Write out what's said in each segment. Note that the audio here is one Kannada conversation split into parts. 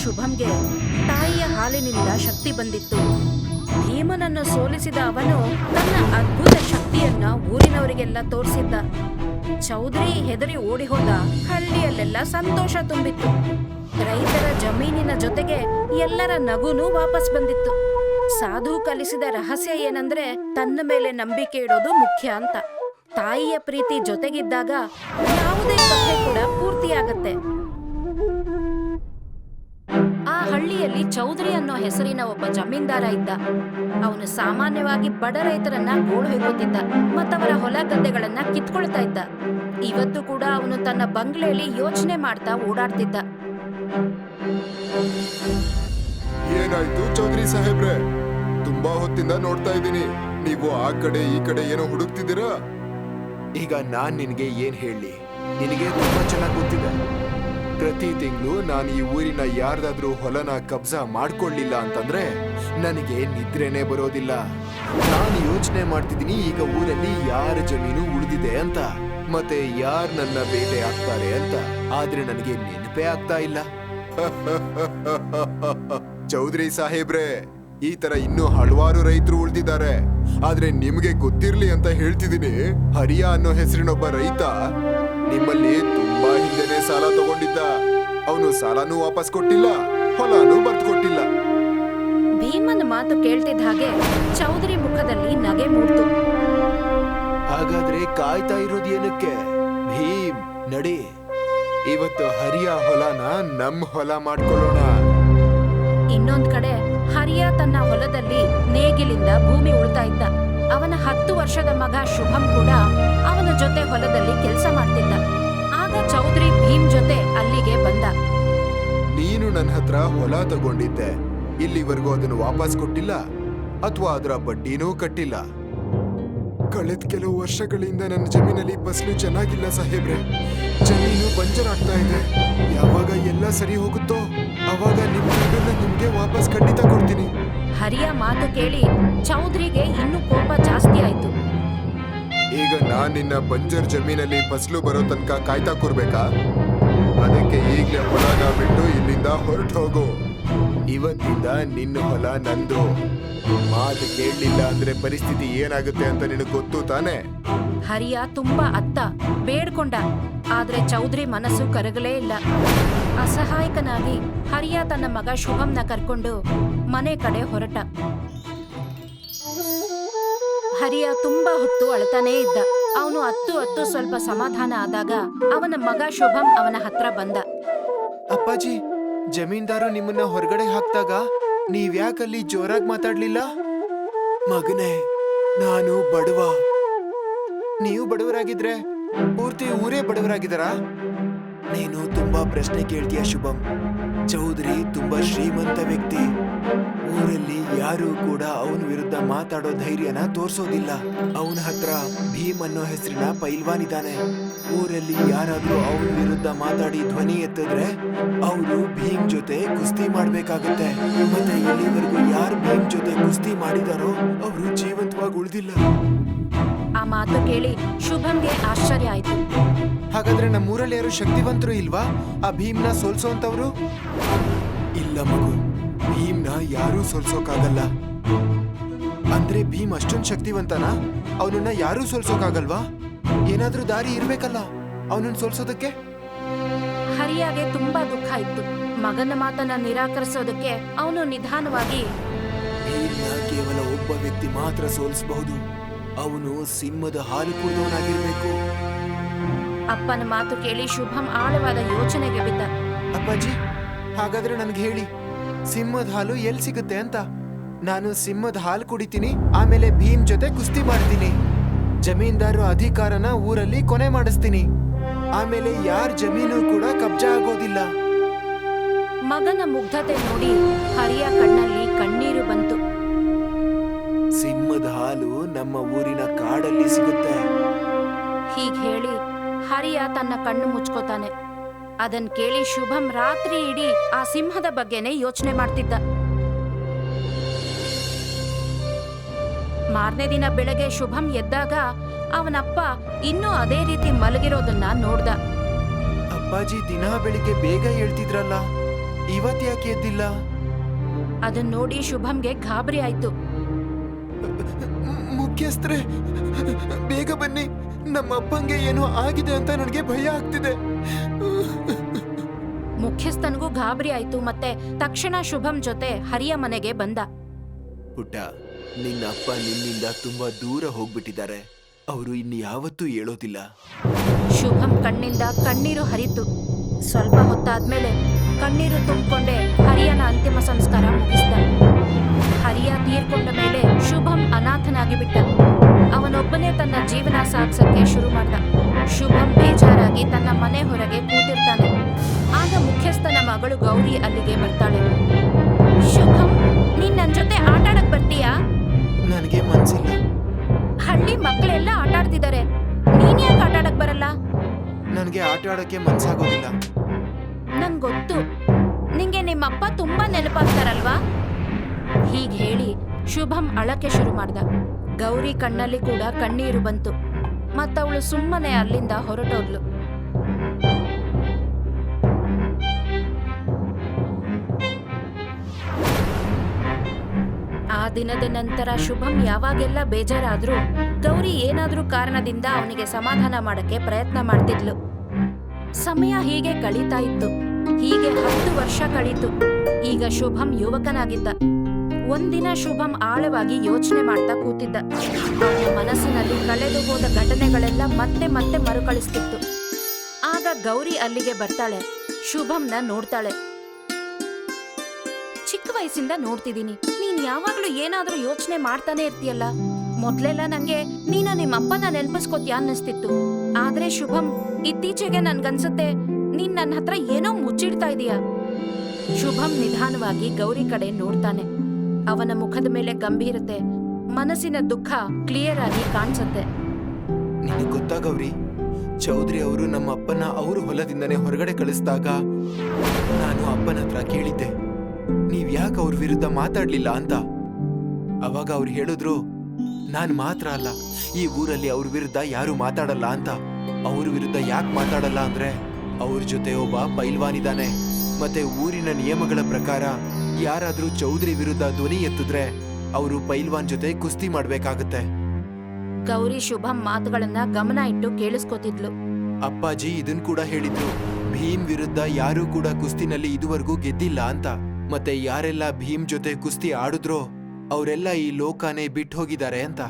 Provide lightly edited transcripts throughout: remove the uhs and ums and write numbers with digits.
ಶುಭಂಗೆ ತಾಯಿಯ ಹಾಲಿನಿಂದ ಶಕ್ತಿ ಬಂದಿತ್ತು. ಭೀಮನನ್ನು ಸೋಲಿಸಿದ ಅವನು ತನ್ನ ಅದ್ಭುತ ಶಕ್ತಿಯನ್ನ ಊರಿನವರಿಗೆಲ್ಲ ತೋರಿಸಿದ್ದ. ಚೌಧರಿ ಹೆದರಿ ಓಡಿ ಹೋದ. ಹಳ್ಳಿಯಲ್ಲೆಲ್ಲ ಸಂತೋಷ ತುಂಬಿತ್ತು. ರೈತರ ಜಮೀನಿನ ಜೊತೆಗೆ ಎಲ್ಲರ ನಗುನೂ ವಾಪಸ್ ಬಂದಿತ್ತು. ಸಾಧು ಕಲಿಸಿದ ರಹಸ್ಯ ಏನಂದ್ರೆ ತನ್ನ ಮೇಲೆ ನಂಬಿಕೆ ಇಡೋದು ಮುಖ್ಯ ಅಂತ. ತಾಯಿಯ ಪ್ರೀತಿ ಜೊತೆಗಿದ್ದಾಗ ಯಾವುದೇ ಕಥೆ ಕೂಡ ಪೂರ್ತಿಯಾಗತ್ತೆ. ಆ ಹಳ್ಳಿಯಲ್ಲಿ ಚೌಧರಿ ಅನ್ನೋ ಹೆಸರಿನ ಒಬ್ಬ ಜಮೀನ್ದಾರ ಇದ್ದ. ಅವನು ಸಾಮಾನ್ಯವಾಗಿ ಬಡ ರೈತರನ್ನ ಗೋಳು ಹೊಯ್ಕೋತಿದ್ದ ಮತ್ತವರ ಹೊಲ ಗದ್ದೆಗಳನ್ನ ಕಿತ್ಕೊಳ್ತಾ ಇದ್ದ. ಇವತ್ತು ಕೂಡ ಅವನು ತನ್ನ ಬಂಗ್ಲೆಯಲ್ಲಿ ಯೋಚನೆ ಮಾಡ್ತಾ ಓಡಾಡ್ತಿದ್ದ. ಏನಾಯ್ತು ಚೌಧರಿ ಸಾಹೇಬ್ರೆ? ತುಂಬಾ ಹೊತ್ತಿಂದ ನೋಡ್ತಾ ಇದ್ದೀನಿ. ನೀವು ಆ ಕಡೆ ಈ ಕಡೆ ಏನೋ ಹುಡುಕ್ತಿದ್ದೀರಾ? ಈಗ ನಾನ್ ನಿನಗೆ ಏನ್ ಹೇಳಿ, ನಿನಗೆ ತುಂಬಾ ಚೆನ್ನಾಗಿ ಗೊತ್ತಿದೆ. ಪ್ರತಿ ತಿಂಗಳು ನಾನು ಈ ಊರಿನ ಯಾರ್ದಾದ್ರೂ ಹೊಲನ ಕಬ್ಜಾ ಮಾಡ್ಕೊಳ್ಳಿಲ್ಲ ಅಂತಂದ್ರೆ ನನಗೆ ನಿದ್ರೆನೆ ಬರೋದಿಲ್ಲ. ನಾನು ಯೋಚನೆ ಮಾಡ್ತಿದ್ದೀನಿ ಈಗ ಊರಲ್ಲಿ ಯಾರ ಜಮೀನು ಉಳಿದಿದೆ ಅಂತ, ಮತ್ತೆ ಯಾರ್ ನನ್ನ ಬೇಟೆ ಆಗ್ತಾರೆ ಅಂತ. ಆದ್ರೆ ನನಗೆ ನೆನಪೇ ಆಗ್ತಾ ಇಲ್ಲ. ಚೌಧರಿ ಸಾಹೇಬ್ರೆ, ಈ ತರ ಇನ್ನೂ ಹಲವಾರು ರೈತರು ಉಳಿದಿದ್ದಾರೆ. ಆದ್ರೆ ನಿಮ್ಗೆ ಗೊತ್ತಿರ್ಲಿ ಅಂತ ಹೇಳ್ತಿದ್ದೀನಿ, ಹರಿಯಾ ಅನ್ನೋ ಹೆಸರಿನೊಬ್ಬ ರೈತ ನಿಮ್ಮಲ್ಲಿ ತುಂಬಾ ಹಿಂದೆನೆ ಸಾಲ ತಗೊಂಡಿದ್ದ. ಅವನು ಸಾಲನೂ ವಾಪಸ್ ಕೊಟ್ಟಿಲ್ಲ, ಹೊಲನೂ ಬರ್ದು ಕೊಟ್ಟಿಲ್ಲ. ಭೀಮನ ಮಾತು ಕೇಳ್ತಿದ್ದ ಹಾಗೆ ಚೌಧರಿ ಮುಖದಲ್ಲಿ ನಗೆ ಮೂಡ್ತು. ಹಾಗಾದ್ರೆ ಕಾಯ್ತಾ ಇರೋದು ಏನಕ್ಕೆ? ಭೀಮ್, ನಡಿ, ಇವತ್ತು ಹರಿಯಾ ಹೊಲನ ನಮ್ ಹೊಲ ಮಾಡ್ಕೊಳ್ಳೋಣ. ಇನ್ನೊಂದ್ ಕಡೆ ಹರಿಯಾ ತನ್ನ ಹೊಲದಲ್ಲಿ ನೇಗಿಲಿಂದ ಭೂಮಿ ಉಳ್ತಾ ಇದ್ದ. ಅವನ 10 ವರ್ಷದ ಮಗ ಶುಭಂ ಕೂಡ ಅವನ ಜೊತೆ ಹೊಲದಲ್ಲಿ ಕೆಲಸ ಮಾಡ್ತಿದ್ದ. ಆಗ ಚೌಧರಿ ಭೀಮ್ ಜೊತೆ ಅಲ್ಲಿಗೆ ಬಂದ. ನೀನು ನನ್ನ ಹತ್ರ ಹೊಲ ತಗೊಂಡಿದ್ದೆ, ಇಲ್ಲಿವರೆಗೂ ಅದನ್ನು ವಾಪಸ್ ಕೊಟ್ಟಿಲ್ಲ ಅಥವಾ ಅದರ ಬಡ್ಡಿನೂ ಕಟ್ಟಿಲ್ಲ. ಕಳೆದ ಕೆಲವು ವರ್ಷಗಳಿಂದ ನನ್ನ ಜಮೀನಲ್ಲಿ ಫಸಲು ಚೆನ್ನಾಗಿಲ್ಲ ಸಾಹೇಬ್ರೆ. ಜಮೀನು ಬಂಜರಾಗ್ತಾ ಇದೆ. ಯಾವಾಗ ಎಲ್ಲ ಸರಿ ಹೋಗುತ್ತೋ ಅವಾಗ ನಿಮ್ಗೆ ವಾಪಸ್ ಖಂಡಿತ ಕೊಡ್ತೀನಿ. ಹರಿಯಾ ಮಾತು ಕೇಳಿ ಚೌಧರಿಗೆ ಇನ್ನೂ ಕೋಪ ಜಾಸ್ತಿ ಆಯ್ತು. ಈಗ ನಾನ್ ನಿನ್ನ ಬಂಜರ್ ಜಮೀನಲ್ಲಿ ಫಸಲು ಬರೋ ತನಕ ಕಾಯ್ತಾ ಕೂರ್ಬೇಕಾ? ಅದಕ್ಕೆ ಈಗ್ಲೇ ಹೊಲನ ಬಿಟ್ಟು ಇಲ್ಲಿಂದ ಹೊರಟು ಹೋಗು. ಇವತ್ತಿಂದ ನಿನ್ನ ಹೊಲ ನಂದು. ಮಾತು ಕೇಳಲಿಲ್ಲ ಅಂದ್ರೆ ಪರಿಸ್ಥಿತಿ ಏನಾಗುತ್ತೆ ಅಂತ ನಿನಗೆ ಗೊತ್ತು ತಾನೆ? ಹರಿಯಾ ತುಂಬಾ ಅತ್ತ ಬೇಡ್ಕೊಂಡ. ಆದ್ರೆ ಚೌಧರಿ ಮನಸ್ಸು ಕರಗಲೇ ಇಲ್ಲ. ಅಸಹಾಯಕನಾಗಿ ಹರಿಯಾ ತನ್ನ ಮಗ ಶುಭಂನ ಕರ್ಕೊಂಡು ಮನೆ ಕಡೆ ಹೊರಟ. ಹರಿಯಾ ತುಂಬಾ ಹೊತ್ತು ಅಳ್ತಾನೇ ಇದ್ದ. ಅವನು ಅತ್ತು ಸ್ವಲ್ಪ ಸಮಾಧಾನ ಆದಾಗ ಅವನ ಮಗ ಶುಭಂ ಅವನ ಹತ್ರ ಬಂದ. ಅಪ್ಪಾಜಿ, ಜಮೀನ್ದಾರು ನಿಮ್ಮನ್ನ ಹೊರಗಡೆ ಹಾಕ್ದಾಗ ನೀವ್ಯಾಕಲ್ಲಿ ಜೋರಾಗಿ ಮಾತಾಡ್ಲಿಲ್ಲ? ಮಗನೇ, ನಾನು ಬಡವ. ನೀವು ಬಡವರಾಗಿದ್ರೆ ಪೂರ್ತಿ ಊರೇ ಬಡವರಾಗಿದ್ದಾರಾ? ನೀನು ತುಂಬಾ ಪ್ರಶ್ನೆ ಕೇಳ್ತೀಯ ಶುಭಂ. ಚೌಧರಿ ತುಂಬಾ ಶ್ರೀಮಂತ ವ್ಯಕ್ತಿ. ಊರಲ್ಲಿ ಯಾರೂ ಕೂಡ ಅವನ ವಿರುದ್ಧ ಮಾತಾಡೋ ಧೈರ್ಯನ ತೋರ್ಸೋದಿಲ್ಲ. ಅವನ ಹತ್ರ ಭೀಮ್ ಅನ್ನೋ ಹೆಸರಿನ ಪೈಲ್ವಾನ್ ಇದ್ದಾನೆ. ಊರಲ್ಲಿ ಯಾರಾದ್ರೂ ಅವನ ವಿರುದ್ಧ ಮಾತಾಡಿ ಧ್ವನಿ ಎತ್ತಿದ್ರೆ ಅವರು ಭೀಮ್ ಜೊತೆ ಕುಸ್ತಿ ಮಾಡ್ಬೇಕಾಗುತ್ತೆ. ಮತ್ತೆ ಇಲ್ಲಿವರೆಗೂ ಯಾರು ಭೀಮ್ ಜೊತೆ ಕುಸ್ತಿ ಮಾಡಿದಾರೋ ಅವರು ಜೀವಂತವಾಗಿ ಉಳಿದಿಲ್ಲ. ಆ ಮಾತು ಕೇಳಿ ಶುಭಂಗೆ ಆಶ್ಚರ್ಯ ಆಯ್ತು. ಹಾಗಾದ್ರೆ ನಮ್ಮೂರಲ್ಲಿ ಯಾರು ಶಕ್ತಿವಂತರು ಇಲ್ವಾ ಆ ಭೀಮ್ನ ಸೋಲ್ಸೋಂತವ್ರು? ಇಲ್ಲ ಮಗು, ಭೀಮ್ನ ಯಾರೂ ಸೋಲ್ಸೋಕಾಗಲ್ಲ. ಅಂದ್ರೆ ಭೀಮ್ ಅಷ್ಟೊಂದು ಶಕ್ತಿವಂತನಾ? ಅವನನ್ನ ಯಾರೂ ಸೋಲ್ಸೋಕಾಗಲ್ವಾ? ಏನಾದ್ರೂ ದಾರಿ ಇರ್ಬೇಕಲ್ಲ ಅವನನ್ನ ಸೋಲ್ಸೋದಕ್ಕೆ. ಹರಿಯಾಗೆ ತುಂಬಾ ದುಃಖ ಇತ್ತು. ಮಗನ ಮಾತನ್ನ ನಿರಾಕರಿಸೋದಕ್ಕೆ ಅವನು ನಿಧಾನವಾಗಿ, ಭೀಮ್ನ ಕೇವಲ ಒಬ್ಬ ವ್ಯಕ್ತಿ ಮಾತ್ರ ಸೋಲಿಸಬಹುದು. ಅವನು ಸಿಂಹದ ಹಾಲು ಕುಡಿದವನಾಗಿರ್ಬೇಕು. ಅಪ್ಪನ ಮಾತು ಕೇಳಿ ಶುಭಂ ಆಳವಾದ ಯೋಚನೆಗೆ ಬಿದ್ದ. ಅಪ್ಪಾಜಿ, ಹಾಗಾದ್ರೆ ನನ್ಗೆ ಹೇಳಿ, ಸಿಂಹದ ಹಾಲು ಎಲ್ಲಿ ಸಿಗುತ್ತೆ ಅಂತ. ನಾನು ಸಿಂಹದ ಹಾಲು ಕುಡಿತೀನಿ, ಆಮೇಲೆ ಭೀಮ್ ಜೊತೆ ಕುಸ್ತಿ ಮಾಡ್ತೀನಿ. ಜಮೀನ್ದಾರು ಅಧಿಕಾರನ ಊರಲ್ಲಿ ಕೊನೆ ಮಾಡಿಸ್ತೀನಿ. ಆಮೇಲೆ ಯಾರ ಜಮೀನು ಕೂಡ ಕಬ್ಜಾ ಆಗೋದಿಲ್ಲ. ಮಗನ ಮುಗ್ಧತೆ ನೋಡಿ ಹರಿಯ ಕಣ್ಣಲ್ಲಿ ಕಣ್ಣೀರು ಬಂತು. ಸಿಂಹದ ಹಾಲು ನಮ್ಮ ಊರಿನ ಕಾಡಲ್ಲಿ ಸಿಗುತ್ತೆ. ಹೀಗ್ ಹೇಳಿ ಹರಿಯ ತನ್ನ ಕಣ್ಣು ಮುಚ್ಕೋತಾನೆ. ಅದನ್ ಕೇಳಿ ಶುಭಂ ರಾತ್ರಿ ಇಡೀ ಆ ಸಿಂಹದ ಬಗ್ಗೆನೇ ಯೋಚನೆ ಮಾಡ್ತಿದ್ದ. ಮಾರನೇ ದಿನ ಬೆಳಗ್ಗೆ ಶುಭಂ ಎದ್ದಾಗ ಅವನಪ್ಪ ಇನ್ನೂ ಅದೇ ರೀತಿ ಮಲಗಿರೋದನ್ನ ನೋಡ್ದ. ಅಪ್ಪಾಜಿ ದಿನಾ ಬೆಳಿಗ್ಗೆ ಬೇಗ ಹೇಳ್ತಿದ್ರಲ್ಲ, ಇವತ್ ಯಾಕೆ ಎದ್ದಿಲ್ಲ? ಅದನ್ನ ನೋಡಿ ಶುಭಂಗೆ ಗಾಬರಿ ಆಯ್ತು. ಮುಖ್ಯಸ್ಥರೇ, ಬೇಗ ಬನ್ನಿ, ನಮ್ಮ ಅಪ್ಪಂಗೆ ಏನೋ ಆಗಿದೆ ಅಂತ ನನಗೆ ಭಯ ಆಗ್ತಿದೆ. ಮುಖ್ಯಸ್ಥನಿಗೂ ಗಾಬರಿ ಆಯ್ತು. ಮತ್ತೆ ತಕ್ಷಣ ಶುಭಂ ಜೊತೆ ಹರಿಯ ಮನೆಗೆ ಬಂದ. ಪುಟ್ಟ, ನಿನ್ನ ಅಪ್ಪ ನಿನ್ನಿಂದ ತುಂಬಾ ದೂರ ಹೋಗ್ಬಿಟ್ಟಿದ್ದಾರೆ. ಅವರು ಇನ್ಯಾವತ್ತೂ ಹೇಳೋದಿಲ್ಲ. ಶುಭಂ ಕಣ್ಣಿಂದ ಕಣ್ಣೀರು ಹರಿತು. ಸ್ವಲ್ಪ ಹೊತ್ತಾದ್ಮೇಲೆ ಕಣ್ಣೀರು ತುಂಬಿಕೊಂಡೆ ಹರಿಯನ ಅಂತಿಮ ಸಂಸ್ಕಾರ ಮುಗಿಸಿದ. ಹರಿಯ ತೀರ್ಕೊಂಡ ಮೇಲೆ ಶುಭಂ ಅನಾಥನಾಗಿ ಬಿಟ್ಟ. ಅವನೊಬ್ಬನೇ ತನ್ನ ಜೀವನ ಸಾಗಿಸಕ್ಕೆ ಶುರು ಮಾಡ್ದ. ಶುಭಂ ಬೇಜಾರಾಗಿ ತನ್ನ ಮನೆ ಹೊರಗೆ ಕೂತಿರ್ತಾನೆ. ಆಗ ಮುಖ್ಯಸ್ಥನ ಮಗಳು ಗೌರಿ ಅಲ್ಲಿಗೆ ಬರ್ತಾಳೆ. ಶುಭಂ, ನೀನ್ ನನ್ ಜೊತೆ ಆಟ ಆಡಕ್ ಬರ್ತೀಯಾ? ನನಗೆ ಮನ್ಸಿಲ್ಲ. ಹಳ್ಳಿ ಮಕ್ಕಳೆಲ್ಲ ಆಟ ಆಡ್ತಿದ್ದಾರೆ, ನೀನ್ ಯಾಕೆ ಆಟ ಆಡಕ್ ಬರಲ್ಲ? ನನಗೆ ಆಟ ಆಡಕ್ಕೆ ಮನ್ಸಾಗೋದಿಲ್ಲ. ನಂಗ್ ಗೊತ್ತು, ನಿಂಗೆ ನಿಮ್ಮಪ್ಪ ತುಂಬಾ ನೆನಪಾಗ್ತಾರಲ್ವಾ? ಹೀಗ್ ಹೇಳಿ ಶುಭಂ ಅಳಕ್ಕೆ ಶುರು ಮಾಡ್ದ. ಗೌರಿ ಕಣ್ಣಲ್ಲಿ ಕೂಡ ಕಣ್ಣೀರು ಬಂತು. ಮತ್ತವಳು ಸುಮ್ಮನೆ ಅಲ್ಲಿಂದ ಹೊರಟೋದ್ಲು. ಆ ದಿನದ ನಂತರ ಶುಭಂ ಯಾವಾಗೆಲ್ಲ ಬೇಜಾರಾದ್ರೂ ಗೌರಿ ಏನಾದ್ರೂ ಕಾರಣದಿಂದ ಅವನಿಗೆ ಸಮಾಧಾನ ಮಾಡಕ್ಕೆ ಪ್ರಯತ್ನ ಮಾಡ್ತಿದ್ಲು. ಸಮಯ ಹೀಗೆ ಕಳೀತಾ ಇತ್ತು. ಹೀಗೆ 10 ವರ್ಷ ಕಳೀತು. ಈಗ ಶುಭಂ ಯುವಕನಾಗಿದ್ದ. ಒಂದಿನ ಶುಭಂ ಆಳವಾಗಿ ಯೋಚನೆ ಮಾಡ್ತಾ ಕೂತಿದ್ದ. ಅವನ ಮನಸ್ಸಿನಲ್ಲಿ ಕಳೆದು ಹೋದ ಘಟನೆಗಳೆಲ್ಲ ಮತ್ತೆ ಮತ್ತೆ ಮರುಕಳಿಸ್ತಿತ್ತು. ಆಗ ಗೌರಿ ಅಲ್ಲಿಗೆ ಬರ್ತಾಳೆ. ಶುಭಂನ ನೋಡ್ತಾಳೆ. ಚಿಕ್ಕ ವಯಸ್ಸಿಂದ ನೋಡ್ತಿದೀನಿ, ನೀನ್ ಯಾವಾಗ್ಲೂ ಏನಾದ್ರೂ ಯೋಚನೆ ಮಾಡ್ತಾನೆ ಇರ್ತೀಯಲ್ಲ. ಮೊದ್ಲೆಲ್ಲ ನಂಗೆ ನೀನು ನಿಮ್ಮಪ್ಪನ ನೆನಪಿಸ್ಕೋತೀಯ ಅನ್ನಿಸ್ತಿತ್ತು. ಆದ್ರೆ ಶುಭಂ, ಇತ್ತೀಚೆಗೆ ನನ್ಗನ್ಸುತ್ತೆ ನೀನ್ ನನ್ನ ಹತ್ರ ಏನೋ ಮುಚ್ಚಿಡ್ತಾ ಇದೀಯ. ಶುಭಂ ನಿಧಾನವಾಗಿ ಗೌರಿ ಕಡೆ ನೋಡ್ತಾನೆ. ಅವನ ಮುಖದ ಮೇಲೆ ಗಂಭೀರತೆ, ಮನಸ್ಸಿನ ದುಃಖ ಕ್ಲಿಯರ್ ಆಗಿ ಕಾಣಿಸುತ್ತೆ. ನಿನಗೆ ಗೊತ್ತಾ ಗೌರಿ, ಚೌಧರಿ ಅವರು ನಮ್ಮ ಅಪ್ಪನ ಅವ್ರ ಹೊಲದಿಂದನೇ ಹೊರಗಡೆ ಕಳಿಸಿದಾಗ ನಾನು ಅಪ್ಪನ ಹತ್ರ ಕೇಳಿದ್ದೆ, ನೀವ್ ಯಾಕೆ ಅವ್ರ ವಿರುದ್ಧ ಮಾತಾಡ್ಲಿಲ್ಲ ಅಂತ. ಅವಾಗ ಅವ್ರು ಹೇಳಿದ್ರು, ನಾನ್ ಮಾತ್ರ ಅಲ್ಲ, ಈ ಊರಲ್ಲಿ ಅವ್ರ ವಿರುದ್ಧ ಯಾರು ಮಾತಾಡಲ್ಲ ಅಂತ. ಅವ್ರ ವಿರುದ್ಧ ಯಾಕೆ ಮಾತಾಡಲ್ಲ ಅಂದ್ರೆ ಅವ್ರ ಜೊತೆ ಒಬ್ಬ ಪೈಲ್ವಾನ್ ಇದ್ದಾನೆ. ಮತ್ತೆ ಊರಿನ ನಿಯಮಗಳ ಪ್ರಕಾರ ಯಾರಾದ್ರೂ ಚೌಧರಿ ವಿರುದ್ಧ ಧ್ವನಿ ಎತ್ತಿದ್ರೆ ಅವರು ಪೈಲ್ವಾನ್ ಜೊತೆ ಕುಸ್ತಿ ಮಾಡ್ಬೇಕಾಗತ್ತೆ. ಗೌರಿ ಶುಭಂ ಮಾತುಗಳನ್ನ ಗಮನ ಇಟ್ಟು ಕೇಳಿಸ್ಕೊತಿದ್ಲು. ಅಪ್ಪಾಜಿ ಇದನ್ ಕೂಡ ಹೇಳಿದ್ರು, ಭೀಮ್ ವಿರುದ್ಧ ಯಾರೂ ಕೂಡ ಕುಸ್ತಿನಲ್ಲಿ ಇದುವರೆಗೂ ಗೆದ್ದಿಲ್ಲ ಅಂತ. ಮತ್ತೆ ಯಾರೆಲ್ಲ ಭೀಮ್ ಜೊತೆ ಕುಸ್ತಿ ಆಡಿದ್ರೋ ಅವರೆಲ್ಲ ಈ ಲೋಕನೇ ಬಿಟ್ಟು ಹೋಗಿದ್ದಾರೆ ಅಂತ.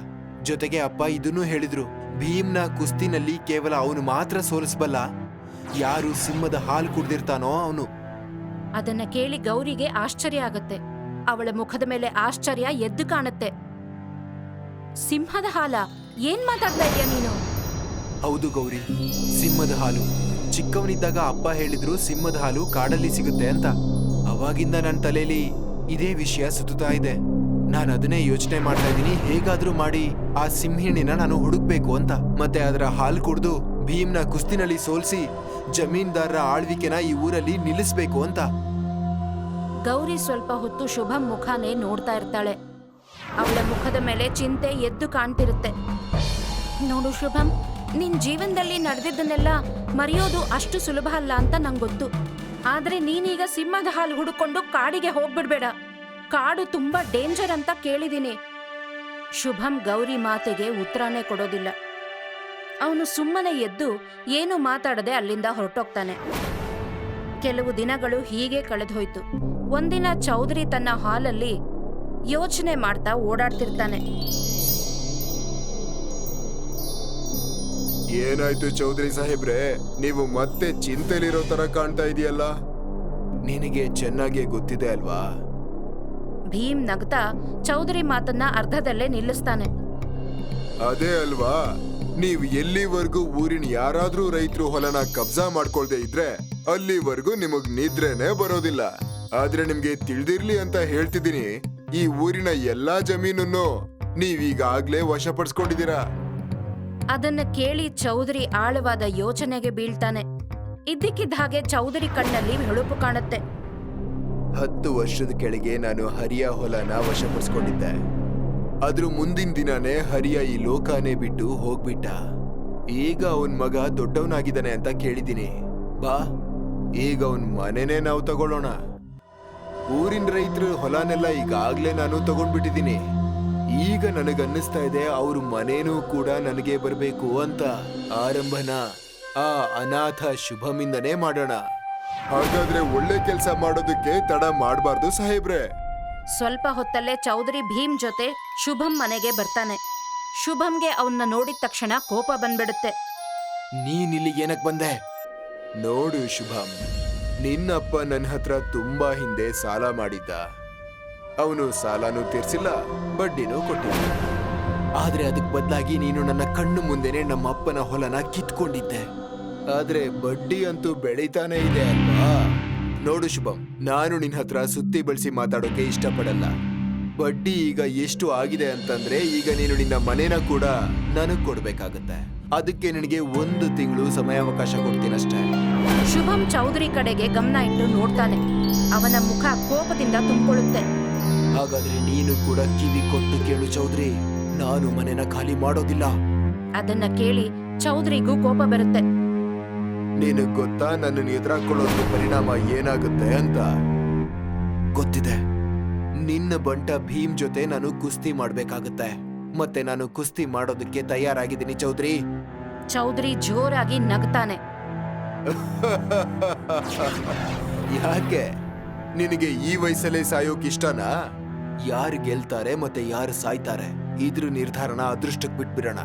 ಜೊತೆಗೆ ಅಪ್ಪ ಇದನ್ನೂ ಹೇಳಿದ್ರು, ಭೀಮ್ನ ಕುಸ್ತಿನಲ್ಲಿ ಕೇವಲ ಅವನು ಮಾತ್ರ ಸೋಲಿಸಬಲ್ಲ, ಯಾರು ಸಿಂಹದ ಹಾಲು ಕುಡ್ದಿರ್ತಾನೋ ಅವನು. ಅದನ್ನ ಕೇಳಿ ಗೌರಿಗೆ ಆಶ್ಚರ್ಯ ಆಗತ್ತೆ. ಅವಳ ಮುಖದ ಮೇಲೆ ಆಶ್ಚರ್ಯ ಎದ್ದು ಕಾಣುತ್ತೆ. ಸಿಂಹದ ಹಾಲ? ಏನ್ ಮಾತಾಡ್ತಾ ಇದೀಯ ನೀನು? ಹೌದು ಗೌರಿ, ಸಿಂಹದ ಹಾಲು. ಚಿಕ್ಕವನಿದ್ದಾಗ ಅಪ್ಪ ಹೇಳಿದ್ರು ಸಿಂಹದ ಹಾಲು ಕಾಡಲ್ಲಿ ಸಿಗುತ್ತೆ ಅಂತ. ಅವಾಗಿಂದ ನನ್ನ ತಲೆಯಲ್ಲಿ ಇದೇ ವಿಷಯ ಸುತ್ತಾ ಇದೆ. ನಾನು ಅದನ್ನೇ ಯೋಚನೆ ಮಾಡ್ತಾ ಇದ್ದೀನಿ, ಹೇಗಾದ್ರೂ ಮಾಡಿ ಆ ಸಿಂಹಿಣಿನ ನಾನು ಹುಡುಕ್ಬೇಕು ಅಂತ. ಮತ್ತೆ ಅದರ ಹಾಲು ಕುಡ್ದು ಭೀಮ್ನ ಕುಸ್ತಿನಲ್ಲಿ ಸೋಲ್ಸಿ ಜಮೀನ್ದಾರರ ಆಳ್ವಿಕೆನ ಈ ಊರಲ್ಲಿ ನಿಲ್ಲಿಸ್ಬೇಕು ಅಂತ. ಗೌರಿ ಸ್ವಲ್ಪ ಹೊತ್ತು ಶುಭಂ ಮುಖಾನೇ ನೋಡ್ತಾ ಇರ್ತಾಳೆ. ಅವಳ ಮುಖದ ಮೇಲೆ ಚಿಂತೆ ಎದ್ದು ಕಾಣ್ತಿರುತ್ತೆ. ನೋಡು ಶುಭಂ, ನಿನ್ ಜೀವನದಲ್ಲಿ ನಡೆದಿದ್ದನ್ನೆಲ್ಲ ಮರೆಯೋದು ಅಷ್ಟು ಸುಲಭ ಅಲ್ಲ ಅಂತ ನಂಗೆ ಗೊತ್ತು. ಆದ್ರೆ ನೀನೀಗ ಸಿಂಹದ ಹಾಲು ಹುಡುಕೊಂಡು ಕಾಡಿಗೆ ಹೋಗ್ಬಿಡ್ಬೇಡ. ಕಾಡು ತುಂಬಾ ಡೇಂಜರ್ ಅಂತ ಕೇಳಿದೀನಿ. ಶುಭಂ ಗೌರಿ ಮಾತಿಗೆ ಉತ್ತರನೇ ಕೊಡೋದಿಲ್ಲ. ಅವನು ಸುಮ್ಮನೆ ಎದ್ದು ಏನು ಮಾತಾಡದೆ ಅಲ್ಲಿಂದ ಹೊರಟೋಗ್ತಾನೆ. ಕೆಲವು ದಿನಗಳು ಹೀಗೆ ಕಳೆದೋಯ್ತು. ಒಂದಿನ ಚೌಧರಿ ತನ್ನ ಹಾಲಲ್ಲಿ ಯೋಚನೆ ಮಾಡ್ತಾ ಓಡಾಡ್ತಿರ್ತಾನೆ. ಏನಾಯ್ತು ಚೌಧರಿ ಸಾಹೇಬ್ರೆ, ನೀವು ಮತ್ತೆ ಚಿಂತೆಲಿರೋ ತರ ಕಾಣ್ತಾ ಇದೆಯಲ್ಲ. ನಿನಗೆ ಚೆನ್ನಾಗಿ ಗೊತ್ತಿದೆ ಅಲ್ವಾ? ಭೀಮ್ ನಗ್ತಾ ಚೌಧರಿ ಮಾತನ್ನ ಅರ್ಧದಲ್ಲೇ ನಿಲ್ಲಿಸ್ತಾನೆ. ಅದೇ ಅಲ್ವಾ, ನೀವು ಎಲ್ಲಿವರೆಗೂ ಊರಿನ ಯಾರಾದ್ರೂ ರೈತರು ಹೊಲನ ಕಬ್ಜಾ ಮಾಡ್ಕೊಳ್ದೆ ಇದ್ರೆ ಅಲ್ಲಿವರೆಗೂ ನಿಮಗ್ ನಿದ್ರೆನೆ ಬರೋದಿಲ್ಲ. ಆದ್ರೆ ನಿಮ್ಗೆ ತಿಳಿದಿರ್ಲಿ ಅಂತ ಹೇಳ್ತಿದ್ದೀನಿ, ಈ ಊರಿನ ಎಲ್ಲಾ ಜಮೀನನ್ನು ನೀವೀಗಾಗ್ಲೇ ವಶಪಡಿಸ್ಕೊಂಡಿದ್ದೀರಾ. ಅದನ್ನ ಕೇಳಿ ಚೌಧರಿ ಆಳವಾದ ಯೋಚನೆಗೆ ಬೀಳ್ತಾನೆ. ಇದ್ದಕ್ಕಿದ್ದ ಹಾಗೆ ಚೌಧರಿ ಕಣ್ಣಲ್ಲಿ ಹೊಳಪು ಕಾಣುತ್ತೆ. 10 ವರ್ಷದ ಕೆಳಗೆ ನಾನು ಹರಿಯ ಹೊಲನ ವಶಪಡಿಸ್ಕೊಂಡಿದ್ದೆ. ಆದ್ರೂ ಮುಂದಿನ ದಿನಾನೇ ಹರಿಯ ಈ ಲೋಕನೇ ಬಿಟ್ಟು ಹೋಗ್ಬಿಟ್ಟ. ಈಗ ಅವನ್ ಮಗ ದೊಡ್ಡವನಾಗಿದ್ದಾನೆ ಅಂತ ಕೇಳಿದ್ದೀನಿ. ಬಾ, ಈಗ ಅವನ್ ಮನೆನೇ ನಾವು ತಗೊಳ್ಳೋಣ. ಊರಿನ ರೈತರ ಹೊಲನೆಲ್ಲ ಈಗಾಗ್ಲೇ ನಾನು ತಗೊಂಡ್ಬಿಟ್ಟಿದ್ದೀನಿ. ಈಗ ನನಗನ್ನಿಸ್ತಾ ಇದೆ ಅವ್ರ ಮನೇನೂ ಕೂಡ ನನಗೆ ಬರ್ಬೇಕು ಅಂತ. ಆರಂಭನ ಆ ಅನಾಥ ಶುಭಮಿಂದನೇ ಮಾಡೋಣ. ಹಾಗಾದ್ರೆ ಒಳ್ಳೆ ಕೆಲಸ ಮಾಡೋದಕ್ಕೆ ತಡ ಮಾಡಬಾರ್ದು ಸಾಹೇಬ್ರೆ. ಸ್ವಲ್ಪ ಹೊತ್ತಲ್ಲೇ ಚೌಧರಿ ಭೀಮ್ ಜೊತೆ ಶುಭಂ ಮನೆಗೆ ಬರ್ತಾನೆ. ಶುಭಂಗೆ ಅವನ್ನ ನೋಡಿದ ತಕ್ಷಣ ಕೋಪ ಬಂದ್ಬಿಡುತ್ತೆ. ನೀನಿಲ್ಲಿ ಏನಕ್ ಬಂದೆ? ನೋಡು ಶುಭಂ, ನಿನ್ನಪ್ಪ ನನ್ನ ಹತ್ರ ತುಂಬಾ ಹಿಂದೆ ಸಾಲ ಮಾಡಿದ್ದ. ಅವನು ಸಾಲನೂ ತೀರ್ಸಿಲ್ಲ, ಬಡ್ಡಿನೂ ಕೊಟ್ಟಿಲ್ಲ. ಆದ್ರೆ ಅದಕ್ ಬದಲಾಗಿ ನೀನು ನನ್ನ ಕಣ್ಣು ಮುಂದೆನೆ ನಮ್ಮ ಅಪ್ಪನ ಹೊಲನ ಕಿತ್ಕೊಂಡಿದ್ದೆ. ಆದ್ರೆ ಬಡ್ಡಿ ಅಂತೂ ಬೆಳೀತಾನೆ ಇದೆ ಅಲ್ವಾ? ನೋಡು ಶುಭಂ, ನಾನು ನಿನ್ನ ಹತ್ರ ಸುತ್ತಿ ಬಳಸಿ ಮಾತಾಡೋಕೆ ಇಷ್ಟಪಡಲ್ಲ. ಬಡ್ಡಿ ಈಗ ಎಷ್ಟು ಆಗಿದೆ ಅಂತಂದ್ರೆ ಈಗ ನೀನು ನಿನ್ನ ಮನೇನ ಕೂಡ ನನಗ್ ಕೊಡ್ಬೇಕಾಗತ್ತೆ. ಅದಕ್ಕೆ ನಿನಗೆ 1 ತಿಂಗಳು ಸಮಯಾವಕಾಶ ಕೊಡ್ತೀನಷ್ಟೇ. ಶುಭಂ ಚೌಧರಿ ಕಡೆಗೆ ಗಮನ ಇಟ್ಟು ನೋಡ್ತಾನೆ. ಅವನ ಮುಖ ಕೋಪದಿಂದ ತುಂಬಿಕೊಳ್ಳುತ್ತೆ. ಹಾಗಾದ್ರೆ ನೀನು ಕೂಡ ಕಿವಿ ಕೊಟ್ಟು ಕೇಳು ಚೌಧರಿ, ನಾನು ಮನೆನ ಖಾಲಿ ಮಾಡೋದಿಲ್ಲ. ಅದನ್ನ ಕೇಳಿ ಚೌಧರಿಗೂ ಕೋಪ ಬರುತ್ತೆ. ನಿನಗ್ ಗೊತ್ತಾ ನನ್ನನ್ನು ಎದುರಾಕೊಳ್ಳೋದ್ರ ಪರಿಣಾಮ ಏನಾಗುತ್ತೆ ಅಂತ? ಗೊತ್ತಿದೆ. ನಿನ್ನ ಬಂಟ ಭೀಮ್ ಜೊತೆ ನಾನು ಕುಸ್ತಿ ಮಾಡ್ಬೇಕಾಗತ್ತೆ. ಮತ್ತೆ ನಾನು ಕುಸ್ತಿ ಮಾಡೋದಕ್ಕೆ ತಯಾರಾಗಿದ್ದೀನಿ ಚೌಧರಿ. ಚೌಧರಿ ಜೋರಾಗಿ ನಗ್ತಾನೆ. ಯಾಕೆ ನಿನಗೆ ಈ ವಯಸ್ಸಲ್ಲೇ ಸಾಯೋಕ್ ಇಷ್ಟನಾ? ಯಾರು ಗೆಲ್ತಾರೆ ಮತ್ತೆ ಯಾರು ಸಾಯ್ತಾರೆ ಇದ್ರ ನಿರ್ಧಾರನ ಅದೃಷ್ಟಕ್ಕೆ ಬಿಟ್ಬಿಡೋಣ.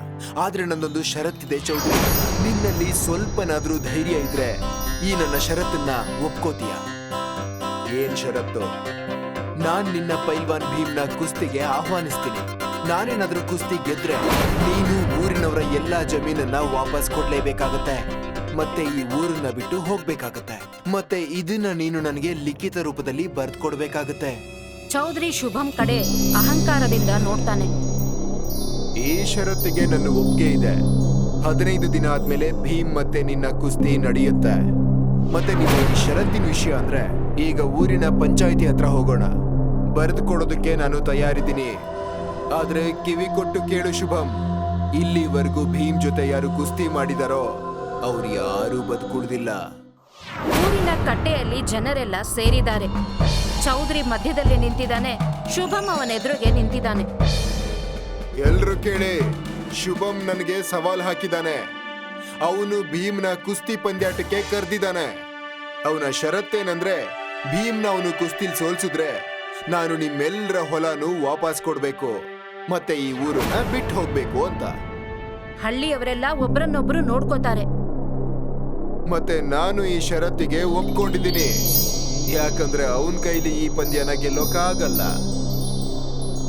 ಆದ್ರೆ ನನ್ನೊಂದು ಷರತ್ತಿದೆ ಚೌಧರಿ. ನಿನ್ನಲ್ಲಿ ಸ್ವಲ್ಪನಾದ್ರೂ ಧೈರ್ಯ ಇದ್ರೆ ಈ ನನ್ನ ಷರತ್ತನ್ನ ಒಪ್ಕೋತೀಯ? ಏನ್ ಷರತ್ತು? ನಾನ್ ನಿನ್ನ ಪೈಲ್ವಾನ್ ಭೀಮ್ನ ಕುಸ್ತಿಗೆ ಆಹ್ವಾನಿಸ್ತೀನಿ. ನಾನೇನಾದ್ರೂ ಕುಸ್ತಿ ಗೆದ್ರೆ ನೀನು ಊರಿನವರ ಎಲ್ಲಾ ಜಮೀನನ್ನ ವಾಪಸ್ ಕೊಡ್ಲೇಬೇಕಾಗತ್ತೆ. ಮತ್ತೆ ಈ ಊರನ್ನ ಬಿಟ್ಟು ಹೋಗ್ಬೇಕಾಗತ್ತೆ. ಮತ್ತೆ ಇದನ್ನ ನೀನು ನನಗೆ ಲಿಖಿತ ರೂಪದಲ್ಲಿ ಬರ್ದ್ಕೊಡ್ಬೇಕಾಗತ್ತೆ. ಚೌಧರಿ ಶುಭಂ ಕಡೆ ಅಹಂಕಾರದಿಂದ ನೋಡ್ತಾನೆ. ಈ ಷರತ್ತಿಗೆ ನನ್ನ ಒಪ್ಪಿಗೆ ಇದೆ. 15 ದಿನ ಆದ್ಮೇಲೆ ಭೀಮ್ ಮತ್ತೆ ನಿನ್ನ ಕುಸ್ತಿ ನಡೆಯುತ್ತೆ. ಮತ್ತೆ ನಿಮ್ಮ ಈ ಷರತ್ತಿನ ವಿಷಯ ಅಂದ್ರೆ ಈಗ ಊರಿನ ಪಂಚಾಯಿತಿ ಹತ್ರ ಹೋಗೋಣ. ಬರೆದು ಕೊಡೋದಕ್ಕೆ ನಾನು ತಯಾರಿದ್ದೀನಿ. ಆದ್ರೆ ಕಿವಿ ಕೊಟ್ಟು ಕೇಳು ಶುಭಂ, ಇಲ್ಲಿವರೆಗೂ ಭೀಮ್ ಜೊತೆ ಯಾರು ಕುಸ್ತಿ ಮಾಡಿದಾರೋ ಅವ್ರು ಯಾರೂ ಬದುಕುಳಿದಿಲ್ಲ. ಊರಿನ ಕಟ್ಟೆಯಲ್ಲಿ ಜನರೆಲ್ಲ ಸೇರಿದ್ದಾರೆ. ಚೌಧರಿ ಮಧ್ಯದಲ್ಲಿ ನಿಂತಿದ್ದಾನೆ. ಶುಭಂ ಅವನ ಎದುರಿಗೆ ನಿಂತಿದ್ದಾನೆ. ಎಲ್ರು ಕೇಳಿ, ಶುಭಂ ನನಗೆ ಸವಾಲ್ ಹಾಕಿದಾನೆ. ಅವನು ಭೀಮ್ನ ಕುಸ್ತಿ ಪಂದ್ಯಾಟಕ್ಕೆ ಕರೆದಿದ್ದಾನೆ. ಅವನ ಷರತ್ತೇನಂದ್ರೆ ಭೀಮ್ನ ಅವನು ಕುಸ್ತಿಲ್ ಸೋಲ್ಸಿದ್ರೆ ನಾನು ನಿಮ್ಮೆಲ್ಲರ ಹೊಲನೂ ವಾಪಸ್ ಕೊಡ್ಬೇಕು ಮತ್ತೆ ಈ ಊರನ್ನ ಬಿಟ್ಟು ಹೋಗ್ಬೇಕು ಅಂತ. ಹಳ್ಳಿಯವರೆಲ್ಲ ಒಬ್ರನ್ನೊಬ್ರು ನೋಡ್ಕೋತಾರೆ. ಮತ್ತೆ ನಾನು ಈ ಷರತ್ತಿಗೆ ಒಪ್ಕೊಂಡಿದ್ದೀನಿ. ಯಾಕಂದ್ರೆ ಅವನ್ ಕೈಲಿ ಈ ಪಂದ್ಯನ ಗೆಲ್ಲೋಕಾಗಲ್ಲ.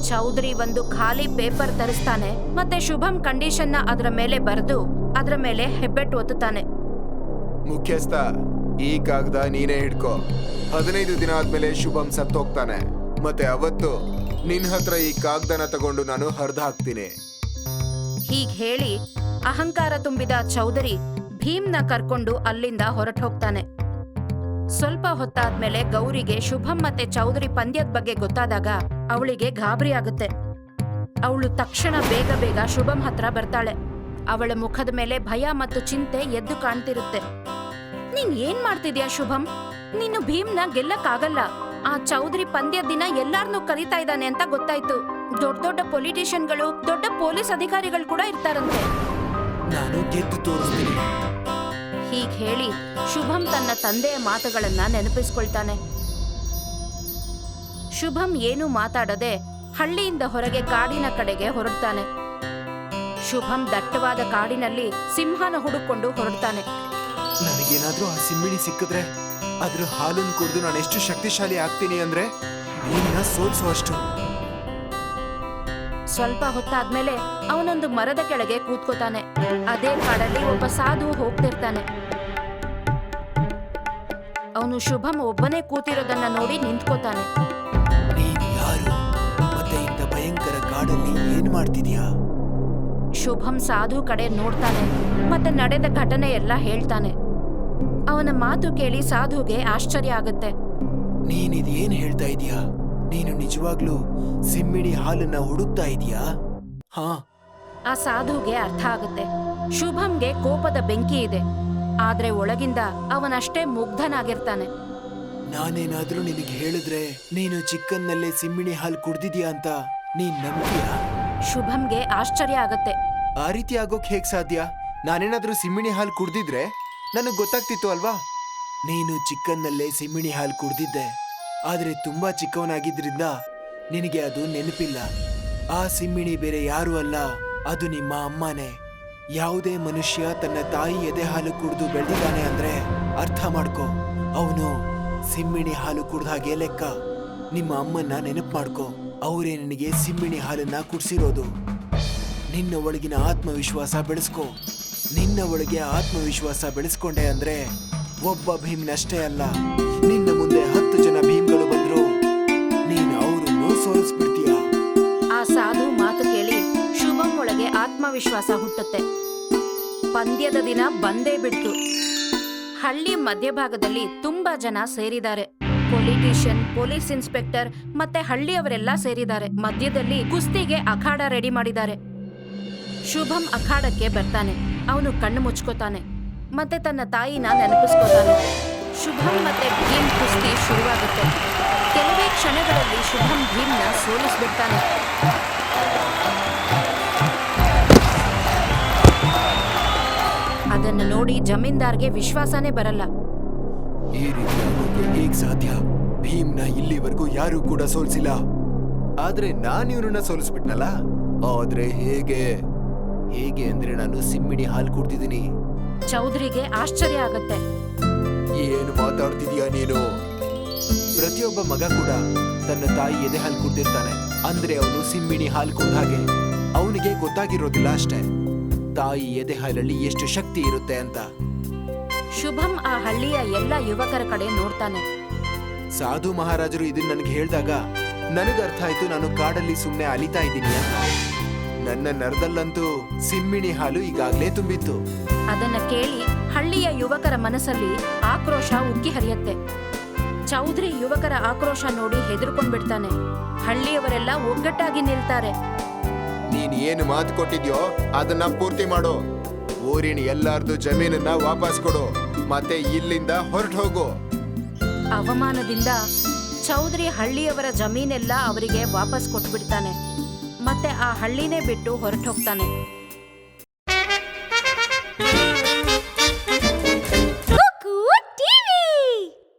ಚೌಧರಿ ಒಂದು ಖಾಲಿ ಪೇಪರ್ ತರಿಸ್ತಾನೆ. ಮತ್ತೆ ಶುಭಂ ಕಂಡೀಷನ್ನ ಅದರ ಮೇಲೆ ಬರೆದು ಅದರ ಮೇಲೆ ಹೆಬ್ಬೆಟ್ಟು ಒತ್ತುತ್ತಾನೆ. ಮುಖ್ಯಸ್ಥ, ಈ ಕಾಗದ ನೀನೇ ಹಿಡ್ಕೋ. 15 ದಿನ ಆದ್ಮೇಲೆ ಶುಭಂ ಸತ್ತೋಗ್ತಾನೆ. ಮತ್ತೆ ಅವತ್ತು ನಿನ್ ಹತ್ರ ಈ ಕಾಗದನ ತಗೊಂಡು ನಾನು ಹರಿದು ಹಾಕ್ತೀನಿ. ಹೀಗ್ ಹೇಳಿ ಅಹಂಕಾರ ತುಂಬಿದ ಚೌಧರಿ ಭೀಮ್ನ ಕರ್ಕೊಂಡು ಅಲ್ಲಿಂದ ಹೊರಟು ಹೋಗ್ತಾನೆ. ಸ್ವಲ್ಪ ಹೊತ್ತಾದ್ಮೇಲೆ ಗೌರಿಗೆ ಶುಭಂ ಮತ್ತೆ ಚೌಧರಿ ಪಂದ್ಯದ ಬಗ್ಗೆ ಗೊತ್ತಾದಾಗ ಅವಳಿಗೆ ಗಾಬರಿ ಆಗುತ್ತೆ. ಅವಳು ತಕ್ಷಣ ಬೇಗ ಬೇಗ ಶುಭಂ ಹತ್ರ ಬರ್ತಾಳೆ. ಅವಳ ಮುಖದ ಮೇಲೆ ಭಯ ಮತ್ತು ಚಿಂತೆ ಎದ್ದು ಕಾಣ್ತಿರುತ್ತೆ. ನೀನ್ ಏನ್ ಮಾಡ್ತಿದ್ಯಾ ಶುಭಂ? ನೀನು ಭೀಮ್ನ ಗೆಲ್ಲಕ್ಕಾಗಲ್ಲ. ಆ ಚೌಧರಿ ಪಂದ್ಯದ ದಿನ ಎಲ್ಲಾರ್ನೂ ಕರೀತಾ ಇದ್ದಾನೆ ಅಂತ ಗೊತ್ತಾಯ್ತು. ದೊಡ್ಡ ದೊಡ್ಡ ಪೊಲಿಟಿಷಿಯನ್ಗಳು, ದೊಡ್ಡ ಪೊಲೀಸ್ ಅಧಿಕಾರಿಗಳು ಕೂಡ ಇರ್ತಾರಂತೆ. ನಾನು ಗೆದ್ದು ತೋರಿಸ್ತೀನಿ. ಹೀಗ್ ಹೇಳಿ ಶುಭಂ ತನ್ನ ತಂದೆಯ ಮಾತುಗಳನ್ನ ನೆನಪಿಸ್ಕೊಳ್ತಾನೆ. ಶುಭಂ ಏನು ಮಾತಾಡದೆ ಹಳ್ಳಿಯಿಂದ ಹೊರಗೆ ಕಾಡಿನ ಕಡೆಗೆ ಹೊರಡ್ತಾನೆ. ಶುಭಂ ದಟ್ಟವಾದ ಕಾಡಿನಲ್ಲಿ ಸಿಂಹನ ಹುಡುಕೊಂಡು ಹೊರಡ್ತಾನೆ. ನನಗೇನಾದ್ರೂ ಆ ಸಿಂಹಿಣಿ ಸಿಕ್ಕಿದ್ರೆ ಅದ್ರ ಹಾಲನ್ನು ಕುಡಿದು ನಾನು ಎಷ್ಟು ಶಕ್ತಿಶಾಲಿ ಆಗ್ತೀನಿ ಅಂದ್ರೆ ಭೀಮ್ನ ಸೋಲ್ಸುವಷ್ಟು. ಸ್ವಲ್ಪ ಹೊತ್ತಾದ್ಮೇಲೆ ಅವನೊಂದು ಮರದ ಕೆಳಗೆ ಕೂತ್ಕೋತಾನೆ. ಅದೇ ಕಾಡಲ್ಲಿ ಒಬ್ಬ ಸಾಧು ಹೋಗ್ತಿರ್ತಾನೆ. ಅವನು ಶುಭಂ ಒಬ್ಬನೇ ಕೂತಿರೋದನ್ನ ನೋಡಿ ನಿಂತ್ಕೋತಾನೆ. ನೀನ್ ಯಾರು ಮತ್ತೆ ಇಂಥ ಭಯಂಕರ ಕಾಡಲ್ಲಿ ಏನ್ ಮಾಡ್ತಿದ್ಯಾ? ಶುಭಂ ಸಾಧು ಕಡೆ ನೋಡ್ತಾನೆ. ಮತ್ತೆ ನಡೆದ ಘಟನೆ ಎಲ್ಲ ಹೇಳ್ತಾನೆ. ಅವನ ಮಾತು ಕೇಳಿ ಸಾಧುಗೆ ಆಶ್ಚರ್ಯ ಆಗುತ್ತೆ. ನೀನಿದೇನ್ ಹೇಳ್ತಾ ಇದೀಯಾ? ನೀನು ನಿಜವಾಗ್ಲೂ ಸಿಂಹಿಣಿ ಹಾಲನ್ನ ಹುಡುಕ್ತಾ ಇದೀಯಾ? ಹಾ. ಆ ಸಾಧುಗೆ ಅರ್ಥ ಆಗುತ್ತೆ. ಶುಭಂಗೆ ಕೋಪದ ಬೆಂಕಿ ಇದೆ. ಆದ್ರೆ ಒಳಗಿಂದ ಅವನಷ್ಟೇ ಮುಗ್ಧನಾಗಿರ್ತಾನೆ. ನಾನೇನಾದ್ರೂ ನಿನಗೆ ಹೇಳಿದ್ರೆ ನೀನು ಚಿಕ್ಕನ್ನಲ್ಲೇ ಸಿಮ್ಮಿಣಿ ಹಾಲು ಕುಡ್ದಿದ್ಯಾ ಅಂತ ನೀನ್ ನಂಬ್ತೀಯಾ? ಶುಭಂಗೆ ಆಶ್ಚರ್ಯ ಆಗತ್ತೆ. ಆ ರೀತಿ ಆಗೋಕ್ ಹೇಗ್ ಸಾಧ್ಯ? ನಾನೇನಾದ್ರೂ ಸಿಮ್ಮಿಣಿ ಹಾಲು ಕುಡ್ದಿದ್ರೆ ನನಗ್ ಗೊತ್ತಾಗ್ತಿತ್ತು ಅಲ್ವಾ? ನೀನು ಚಿಕ್ಕನ್ನಲ್ಲೇ ಸಿಮ್ಮಿಣಿ ಹಾಲು ಕುಡ್ದಿದ್ದೆ, ಆದ್ರೆ ತುಂಬಾ ಚಿಕ್ಕವನಾಗಿದ್ರಿಂದ ನಿನಗೆ ಅದು ನೆನಪಿಲ್ಲ. ಆ ಸಿಮ್ಮಿಣಿ ಬೇರೆ ಯಾರು ಅಲ್ಲ, ಅದು ನಿಮ್ಮ ಅಮ್ಮನೇ. ಯಾವುದೇ ಮನುಷ್ಯ ತನ್ನ ತಾಯಿ ಎದೆ ಹಾಲು ಕುಡಿದು ಬೆಳೆದಿದ್ದಾನೆ ಅಂದ್ರೆ ಅರ್ಥ ಮಾಡ್ಕೋ, ಅವನು ಸಿಮ್ಮಿಣಿ ಹಾಲು ಕುಡ್ದ ಹಾಗೆ ಲೆಕ್ಕ. ನಿಮ್ಮ ಅಮ್ಮನ್ನ ನೆನಪು ಮಾಡ್ಕೋ, ಅವರೇ ನಿನಗೆ ಸಿಮ್ಮಿಣಿ ಹಾಲನ್ನ ಕುಡ್ಸಿರೋದು. ನಿನ್ನ ಒಳಗಿನ ಆತ್ಮವಿಶ್ವಾಸ ಬೆಳೆಸ್ಕೋ. ನಿನ್ನ ಒಳಗೆ ಆತ್ಮವಿಶ್ವಾಸ ಬೆಳೆಸ್ಕೊಂಡೆ ಅಂದ್ರೆ ಒಬ್ಬ ಭೀಮ್ನಷ್ಟೇ ಅಲ್ಲ, ನಿನ್ನ ಮುಂದೆ 10 ಜನ ಭೀಮ್ಗಳು ಬಂದ್ರು ನೀನು ಅವರನ್ನು ಸೋಲಿಸ್ಬಿಡ್ತೀಯ. ಆ ಸಾಧು ಮಾತು ಕೇಳಿ ಶುಭಂ ಒಳಗೆ ಆತ್ಮವಿಶ್ವಾಸ ಹುಟ್ಟುತ್ತೆ. ಪಂದ್ಯದ ದಿನ ಬಂದೇ ಬಿಡ್ತು. ಹಳ್ಳಿ ಮಧ್ಯಭಾಗದಲ್ಲಿ ತುಂಬಾ ಜನ ಸೇರಿದ್ದಾರೆ. ಪೊಲಿಟಿಷಿಯನ್, ಪೊಲೀಸ್ ಇನ್ಸ್ಪೆಕ್ಟರ್ ಮತ್ತೆ ಹಳ್ಳಿಯವರೆಲ್ಲ ಸೇರಿದ್ದಾರೆ. ಮಧ್ಯದಲ್ಲಿ ಕುಸ್ತಿಗೆ ಅಖಾಡ ರೆಡಿ ಮಾಡಿದ್ದಾರೆ. ಶುಭಂ ಅಖಾಡಕ್ಕೆ ಬರ್ತಾನೆ. ಅವನು ಕಣ್ಣು ಮುಚ್ಕೋತಾನೆ ಮತ್ತೆ ತನ್ನ ತಾಯಿನ ನೆನಪಿಸ್ಕೋತಾನೆ. ಶುಭಂ ಮತ್ತೆ ಭೀಮ್ ಕುಸ್ತಿ ಶುರುವಾಗುತ್ತೆ. ಕೆಲವೇ ಕ್ಷಣಗಳಲ್ಲಿ ಶುಭಂ ಭೀಮ್ನ ಸೋಲಿಸ್ಬಿಡ್ತಾನೆ. ಅದನ್ನು ನೋಡಿ ಜಮೀನ್ದಾರ್ಗೆ ವಿಶ್ವಾಸನೇ ಬರಲ್ಲ. ಈ ರೀತಿ ಆಗೋಕೆ ಹೇಗ್ ಸಾಧ್ಯ? ಭೀಮ್ನ ಇಲ್ಲಿವರೆಗೂ ಯಾರು ಕೂಡ ಸೋಲ್ಸಿಲ್ಲ, ಆದ್ರೆ ನಾನು ಇವ್ರನ್ನ ಸೋಲಿಸ್ಬಿಟ್ನಲ್ಲ. ಆದ್ರೆ ಹೇಗೆ ಅಂದ್ರೆ ನಾನು ಸಿಮ್ಮಿಣಿ ಹಾಲು ಕುಡ್ತಿದ್ದೀನಿ. ಚೌಧರಿಗೆ ಆಶ್ಚರ್ಯ ಆಗತ್ತೆ. ಏನು ಮಾತಾಡ್ತಿದೀಯ ನೀನು? ಪ್ರತಿಯೊಬ್ಬ ಮಗ ಕೂಡ ತನ್ನ ತಾಯಿ ಎದೆ ಹಾಲು ಕುಡ್ದಿರ್ತಾನೆ, ಅಂದ್ರೆ ಅವನು ಸಿಮ್ಮಿಣಿ ಹಾಲು ಕುಡ್ದ ಹಾಗೆ. ಅವನಿಗೆ ಗೊತ್ತಾಗಿರೋದಿಲ್ಲ ಅಷ್ಟೇ ತಾಯಿ ಎದೆ ಹಾಲಲ್ಲಿ ಎಷ್ಟು ಶಕ್ತಿ ಇರುತ್ತೆ ಅಂತ. ಶುಭಂ ಆ ಹಳ್ಳಿಯ ಎಲ್ಲ ಯುವಕರ ಕಡೆ ನೋಡ್ತಾನೆ. ಸಾಧು ಮಹಾರಾಜರು ಇದನ್ನ ನನಗೆ ಹೇಳಿದಾಗ ನನಗೆ ಅರ್ಥ ಆಯ್ತು, ನಾನು ಕಾಡಲ್ಲಿ ಸುಮ್ನೆ ಅಲಿತಾ ಇದ್ದೀನಿ ಅಂತ. ನನ್ನ ನರದಲ್ಲಂತೂ ಸಿಮ್ಮಿಣಿ ಹಾಲು ಈಗಾಗ್ಲೇ ತುಂಬಿತ್ತು. ಅದನ್ನ ಕೇಳಿ ಹಳ್ಳಿಯ ಯುವಕರ ಮನಸ್ಸಲ್ಲಿ ಆಕ್ರೋಶ ಉಕ್ಕಿ ಹರಿಯತ್ತೆ. ಚೌಧರಿ ಯುವಕರ ಆಕ್ರೋಶ ನೋಡಿ ಹೆದರ್ಕೊಂಡ್ಬಿಡ್ತಾನೆ. ಹಳ್ಳಿಯವರೆಲ್ಲ ಒಗ್ಗಟ್ಟಾಗಿ ನಿಲ್ತಾರೆ. ನೀನ್ ಏನು ಮಾತು ಕೊಟ್ಟಿದ್ಯೋ ಅದನ್ನ ಪೂರ್ತಿ ಮಾಡು. ಊರಿನ ಎಲ್ಲಾರ್ದು ಜಮೀನನ್ನ ವಾಪಸ್ ಕೊಡು, ಮತ್ತೆ ಇಲ್ಲಿಂದ ಹೊರಟು ಹೋಗು. ಅವಮಾನದಿಂದ ಚೌಧರಿ ಹಳ್ಳಿಯವರ ಜಮೀನೆಲ್ಲ ಅವರಿಗೆ ವಾಪಸ್ ಕೊಟ್ಬಿಡ್ತಾನೆ. ಮತ್ತೆ ಆ ಹಳ್ಳಿನೇ ಬಿಟ್ಟು ಹೊರಟು ಹೋಗ್ತಾನೆ.